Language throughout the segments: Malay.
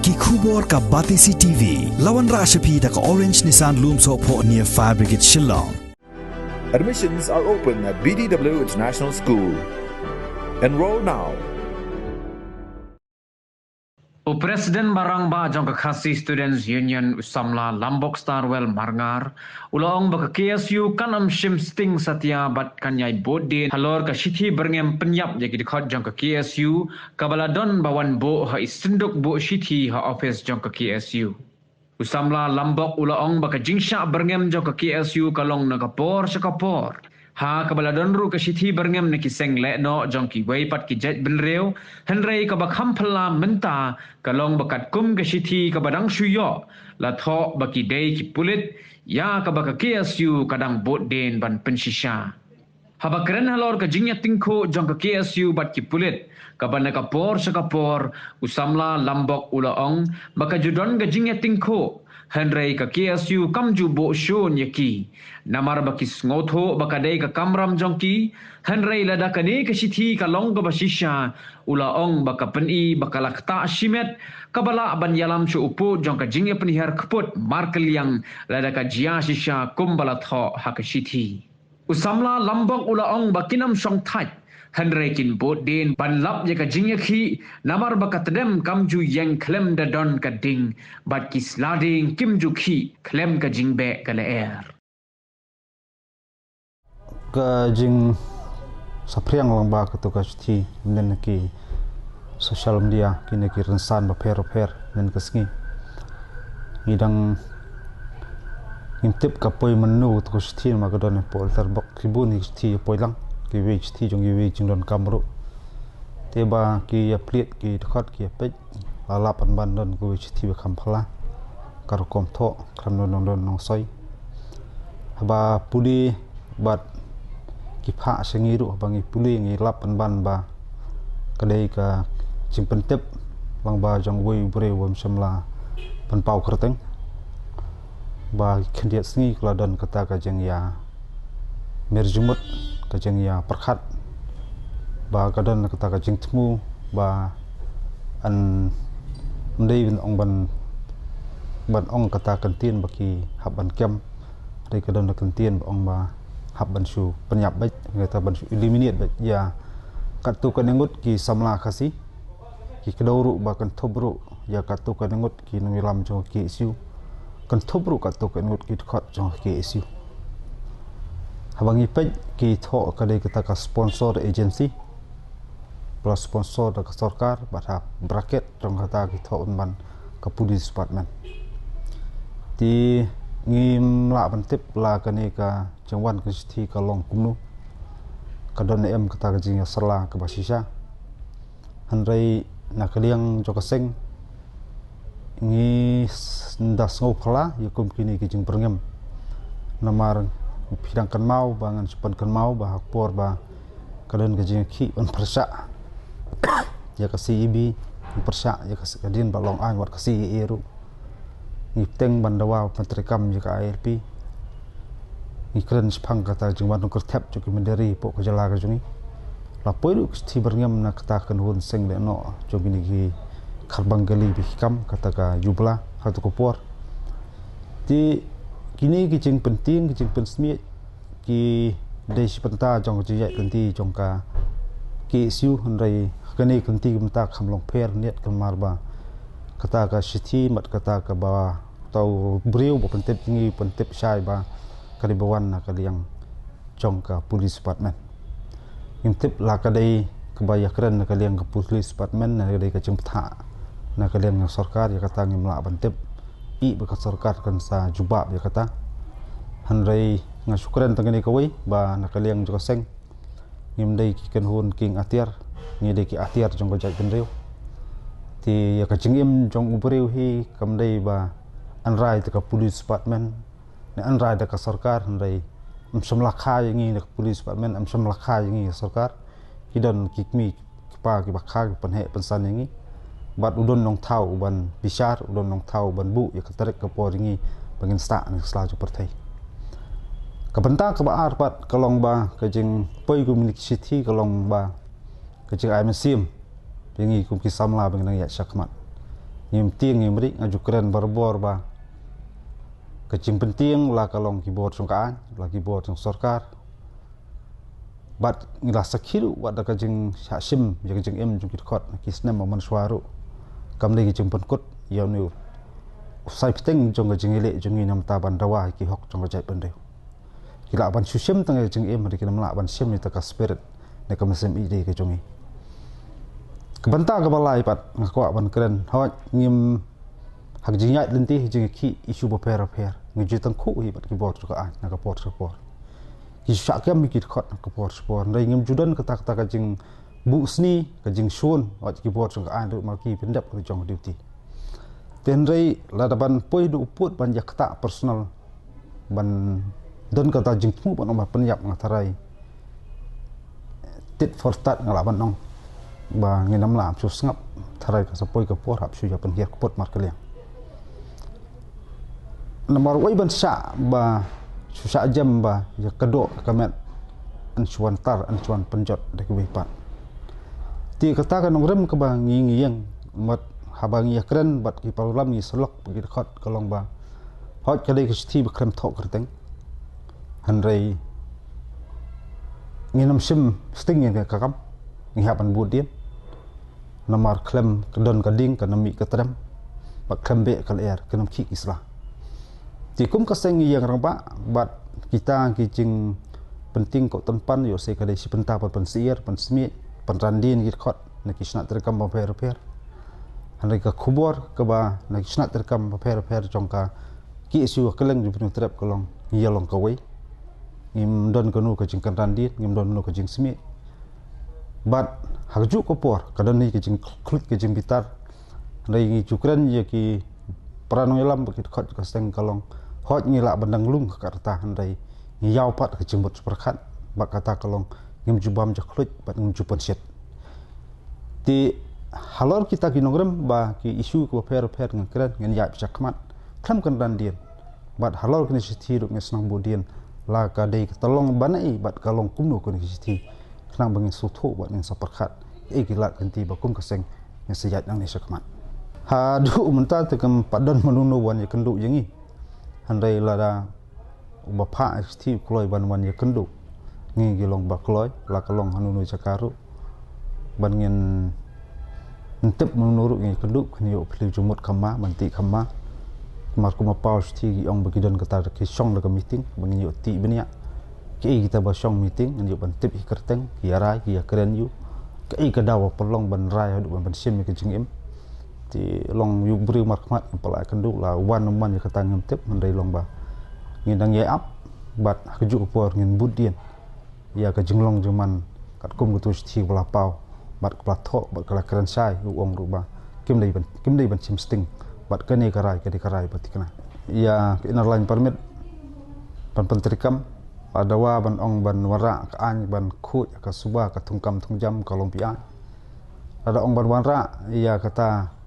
ki khubor ka Batisi TV lawan ra shapi da ka Orange Nissan Lumso pho near Fire Brigade Shillong. Admissions are open at BDW International School. Enroll now. Presiden Barangba jong Khasi Students Union Usamla Lambok Starwell Marngar ulong baka KSU kanam shim sting satya bat kanyai bodin halor ka shithi berngem penyap jadi dekat jong KSU kabaladon bawan bo ha istinduk bo shithi ha office jong KSU Usamla Lambok ulong baka jingsha berngem jong KSU kalong nakapor sakapor ha kabaladon ru ka shithi berngem na kiseng le no jong ki wei pat ki jet benreu henrei ka bakham phla menta kalong bakat kum ka shithi ka badang shuyo la tho baki dei ki pulit ya ka baka KSU kadang bot den ban pensisha haba keren halor ka jingya tingko jong ka KSU bat ki pulit ka ban ka por sakapor Usamla Lambok ulaong baka judon ka jingya tingko Henry ka KSU kamju bo shon yaki namar bakis ngotho bakadai ka kamram jongki Henry lada kane ka sithi ka long ka basisha ulaong baka peni bakalakta shimet kabala ban yalam chu upo jong ka jingya penihar keput markel yang lada ka jia shisha kumbala tho ha ka sithi Usamla Lambok ulaong bakinam song thai Henry kin bot den ban lap je ka jingya khi namar baka tedem kamju yang klem da don ka ding bat ki slading kimju khi klem ka jingbe ka le air ka jing sapriang lang ba ka to ka thi nen ki social media kini ki rensan ba pher nen ka sngi ngidang ngimtip ka poi menu to ka thi ma ka don pol tar bok tribun ki thi poi lang ki wei thi jong wei jing don kamru te ba ki aplit ki thot ki pe la pan ban don ko thi be kham phala kar kom tho kram don soi ba puli bat ki pha sengi ru bangi puli ngi lap pan ban ba kadai ka jing pentep bang ba jong wei bre wom samla pan pau krateng ba khendiat sngi kladon kata ka jeng ya merjumut ka jeng ya perkhat ba kadon kata ka jeng tmu ba an ndei ong ban ong kata kantin baki haban kem dei kadon kantin ong ba haban su penyap baik ngata ban su eliminate baik ya katu kanengut ki samla khasi ki kedawru ba kan thobru ya katu kanengut ki ngilam jo ki isu kan thobru katu kanengut ki khot jo ki isu Habang ipet ki tho kadai kita ka sponsor agency plus sponsor da ka sarkar batha bracket trong kata ki tho unban ka police department ti ngim la bantip la kani ka jangwan ka sithi ka long kumnu ka don em kata ka jinga serla ka basisa hanrei na kaliang jo ka seng ngi ndas ngau phla yakum kini ki jing perngem namar pidang kan mau bangan sepan kan mau bah por ba kadon gajing khi on persa ya kasi ibi persa ya kasi kadin balong an wat kasi eru ngipteng bandawa pentrikam ya ka ALP ngikren sepang kata jingwan ngur tap cuki mendari po ka jala ka jungi la poiru sti berngam na kata kan hun seng le no jogi ni gi kharbang gali bi kam kata ka jubla hatu ko por ti kini kicing penting kicing pensmi ki desi penta jong jaya kanti jong ka ki siu hendai kani kanti menta khamlong pher net kamar ba kata ka sithi mat kata ka ba tau breu bo pentep ngi pentep sai ba kali bawan na kali yang jong ka police department ngintip la kadai kebaya keren na kali yang ka police department na kadai ka jempta na kali yang sarkar ya kata ngimla bantep I baka sarkar kan sa jubab ya kata hanrei nga syukran tangani kawai ba nakaliang juga seng ngimdai ki kan hun king atiar ngidai ki atiar jong gojak benreu ti ya ka jingim jong ubreu hi kamdai ba anrai ta ka police department ne anrai ta ka sarkar hanrei samla kha ngi ne police department samla kha ngi sarkar kidon kikmi pa ki bakha ki panhe pansan ngi bat udon nong thau ban bisar udon nong thau ban bu ya katarek ka poringi bangin sta ni slaju pertai kabenta ka ba arpat kalong ba ka jing poi gu minik sithi kalong ba ka jing ai mesim bingi kum ki samla bang nang ya sakmat ngim tiang ngim rik aju keren barbor ba kecing penting lah kalong keyboard songkaan lah keyboard song sarkar bat ngila sakhiru wat da kajing sim ya kajing em jung kitkot kisnem man swaru kam le kajing penkut ya nu sai piteng jong kajing ile jung ni nam ta ban dawa ki hok jong jai pendeu kila ban susim tang kajing em ri kinam la ban sim ni ta ka spirit ne kam sem ide ke jongi kebanta ke balai pat ngakwa ban keren hot ngim hak jingat lenti jing ki isu beper ngeju tangku hi bat keyboard ka an na ka port support ki syakam mi kit khot ka port support ndai ngim judan ka tak ka jing bu sni ka jing shun wat keyboard ka an ma ki pendap ka jong duty ten rei la da ban poi du put ban yakta personal ban don ka ta jing mu ban ma penyap ngatarai tit for tat ngala ban nong ba nginam lam su ngap tharai ka sapoi ka por hap su ya pen hier ka pot mar ka liang nomor wai ban sa ba susah jam ba ya kedok kamet ancuan tar ancuan penjot de ke wipat ti kata kan ngrem ke ba ngiyeng mat habang ya keren bat ki parulam ni selok bagi khot kalong ba hot kadai ke sti bekrem thok kerteng hanrei nginam sim sting yang ka kam ngi hapan budien nomor klem kedon kading kanami katrem ba klem be kal air kanam ki islah tikum kaseng yang rangba bat kita kicing penting kok tempan yo se kadai si penta pan siir pan smi pan randin git khot na kisna terkam ba per hanai ka khubor ka ba na kisna terkam ba per jongka ki isu keleng ju penu trap kolong yelong ka wei ngim don kanu ka jing kan randin ngim don no ka jing smi bat haju ko por kadon ni kicing klut kicing bitar nai ngi cukran ye ki peran ngelam bakit khot kaseng kalong hot ngila bandang lung ka karta handai ngiyau pat ka jimbut superkhat bak kata kalong ngim jubam jaklut bat ngim jupan set ti halor kita kinogrem ba ki isu ko per ngakran ngen ya chakmat kham kan randien bat halor kini sithi ruk ngesnang bodien la ka dei tolong banai bat kalong kumno ko ni sithi khang bangin sutho bat ngin superkhat e gilat kanti bakum kaseng ngesayat nang ni sakmat hadu menta tekam padon menunu wan ya kenduk yengi handai lada bapa sti kloi ban wan ya kenduk ngi gilong ba kloi la kalong hanunu cakaru ban ngin entep menuru ngi kenduk kni yo pli jumut kama manti kama mar kuma pau sti gi ong bagidon kata ki song daga meeting bang yo ti benia ki kita ba song meeting ngi ban tip ikerteng ki arai ki keren yu ki kadawa pelong ban rai hadu ban sim ki jingim ti long yu bri markmat pala kenduk la wan man ya kata ngem tip mandai long ba ngindang ye up bat keju por ngin budien ya ka jinglong juman kat kum gutu sti bala pau bat kla tho bat kala keren sai u ong ruba kim dei ban sim sting bat kane karai bat kana ya inar line permit pan pentrikam adawa ban ong ban wara ka an ban khu ka suba ka tungkam tungjam kalong pia ada ong ban wara ya kata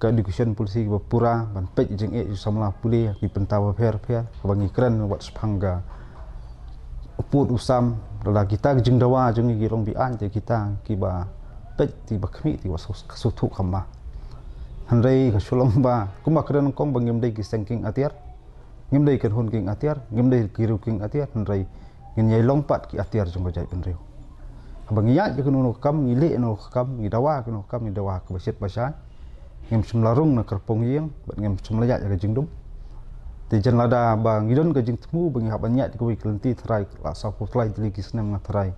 ke education polisi bapura ban pej jeng samla puli ki pentawa per bangi keren wat sepangga uput usam rada kita jeng dawa jeng gi rong bi an te kita ki ba pej ti bakmi ti wasus kasutu kama hanrei ka sulom ba kuma keren kong bangim dei ki sengking atiar ngim dei ken hun king atiar ngim dei ki ru king atiar hanrei ngin yai lompat ki atiar jeng jai penreu abangi ya je kenu kam ngile no kam ngi dawa kenu kam ngi dawa ka basit basai ngem semlarung na kerpong yeng bat ngem semlayat ya jing dum ti jan lada ba ngidon ka jing temu bangi habanya ti ko klenti trai la sa ko trai ti ki snem ngatrai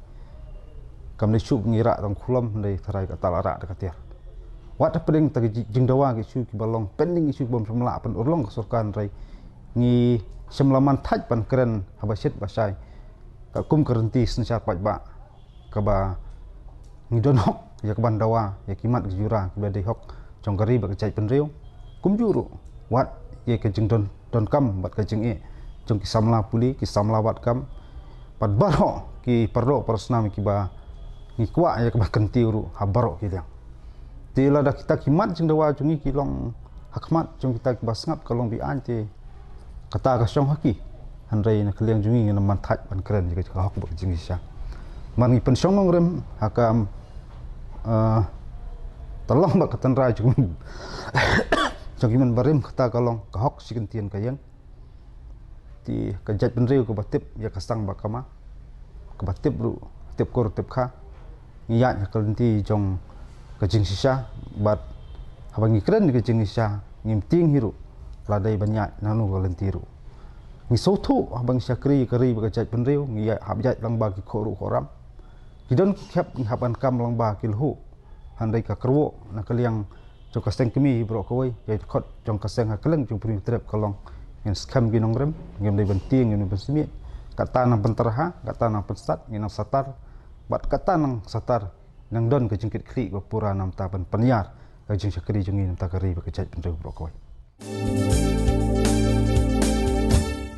kam le chup ngira tong khulom ndai trai ka talara de katir wat pedeng ta jing dawa ki chu ki balong pending isu bom semla pen urlong kesurkan rai ngi semlaman thaj pan keren habasit basai ka kum kerenti sensyat pat ba ka ba ngidon hok ya ka ban dawa ya kimat jura ki ba dei hok trong kari bak cai penreu kum juru wat ye ke jing don kam bat ka jing e trong ki samla puli ki samla wat kam pat baro ki perlo persnam ki ba ngi kwa ya ka ba kenti uru habaro ki liang ti la da kita kimat jing dawa jungi ki long hakmat trong kita ki basngap kalong bi an ti kata ka song haki hanrei na kliang jungi ngin man thaj ban keren ji ka hok bak jing sha man ngi pen song nong rem hakam tolong ba katan rai jong barim kata kalong kahok sikin tian kayang ti kajat penriu ke batip ya kasang bakama ke batip ru tip kor tip kha ngiya ya kalenti jong kajing sisa bat abang ikren ke jing sisa ngim ting hiru ladai banyak nanu kalenti ru ngi sotu abang syakri kari bakajat penriu ngiya habjat lang bagi khoru khoram kidon khap haban kam lang ba kilhu handai ka kerwo nakaliang jong kaseng kemi bro koi ya khot jong kaseng hakeleng jong prim trep kalong yang skam ginong rem ngem dai benting ngem besmi kata nang penterha kata nang pensat nang satar bat kata nang satar nang don ke jengkit kri go pura nam ta pen penyar ka jeng syakri jeng nam ta kari ba kejat pendeu bro koi